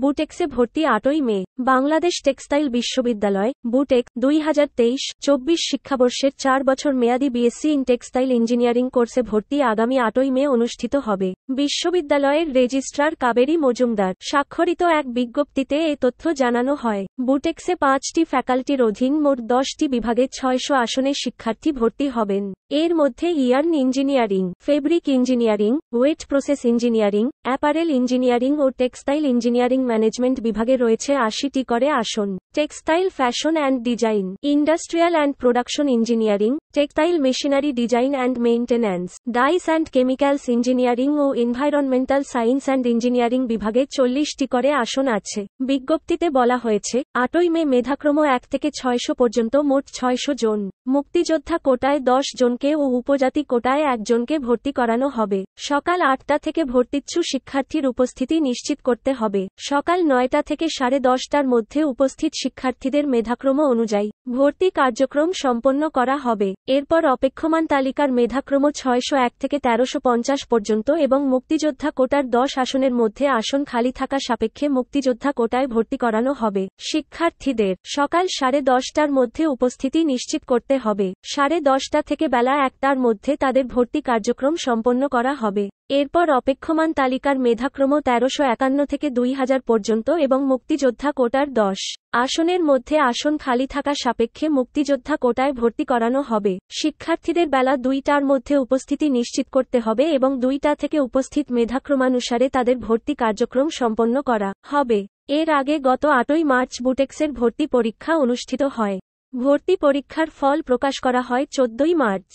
বুটেক্সে ভর্তি 8ই মে। বাংলাদেশ টেক্সটাইল বিশ্ববিদ্যালয় বুটেক 2023-24 শিক্ষাবর্ষের 4 বছর মেয়াদী বিএসসি ইন টেক্সটাইল ইঞ্জিনিয়ারিং কোর্সে ভর্তি আগামী 8ই মে অনুষ্ঠিত হবে। বিশ্ববিদ্যালয়ের রেজিস্ট্রার কাবেরী মজুমদার স্বাক্ষরিত এক বিজ্ঞপ্তিতে এ তথ্য জানানো হয়। বুটেক্সে 5টি ফ্যাকাল্টির অধীন মোট 10টি বিভাগে 600 আসনে শিক্ষার্থী ভর্তি হবেন। এর মধ্যে yarn engineering, fabric engineering, wet process engineering, apparel engineering ও টেক্সটাইল ইঞ্জিনিয়ারিং ম্যানেজমেন্ট বিভাগে রয়েছে 80টি করে আসন। Textile fashion and design, industrial and production engineering, textile machinery design and maintenance, dyes and chemicals engineering ও এনভায়রনমেন্টাল সায়েন্স অ্যান্ড ইঞ্জিনিয়ারিং বিভাগে 40টি করে আসন আছে। বিজ্ঞপ্তিতে বলা হয়েছে, 8ই মে মেধাক্রম 1 থেকে 600 পর্যন্ত মোট 600 জন। মুক্তিযোদ্ধা কোটায় 10 জনকে ও উপজাতি কোটায় 1 জনকে ভর্তি করানো হবে। সকাল 8টা থেকে ভর্তিচ্ছু শিক্ষার্থীর উপস্থিতি নিশ্চিত করতে হবে। সকাল 9টা থেকে 10:30টার মধ্যে উপস্থিত শিক্ষার্থীদের মেধাক্রম অনুযায়ী ভর্তি কার্যক্রম সম্পন্ন করা হবে। এরপর অপেক্ষমান তালিকার মেধাক্রম 601 থেকে 1350 পর্যন্ত এবং মুক্তিযোদ্ধা কোটার 10 আসনের মধ্যে আসন খালি থাকা সাপেক্ষে মুক্তিযোদ্ধা কোটায় ভর্তি করানো হবে। শিক্ষার্থীদের সকাল 10:30টার মধ্যে উপস্থিতি নিশ্চিত করতে হবে। 10:30টা থেকে বেলা 1টার মধ্যে তাদের ভর্তি কার্যক্রম সম্পন্ন করা হবে। এরপর অপেক্ষমান তালিকার মেধাক্রম 1351 থেকে 2000 পর্যন্ত এবং মুক্তিযোদ্ধা কোটার 10 আসনের মধ্যে আসন খালি থাকা সাপেক্ষে মুক্তিযোদ্ধা কোটায় ভর্তি করানো হবে। শিক্ষার্থীদের বেলা 2টার মধ্যে উপস্থিতি নিশ্চিত করতে হবে এবং 2টা থেকে উপস্থিত মেধাক্রমানুসারে তাদের ভর্তি কার্যক্রম সম্পন্ন করা হবে। এর আগে গত 8ই মার্চ বুটেক্সের ভর্তি পরীক্ষা অনুষ্ঠিত হয়। ভর্তি পরীক্ষার ফল প্রকাশ করা হয় 14ই মার্চ।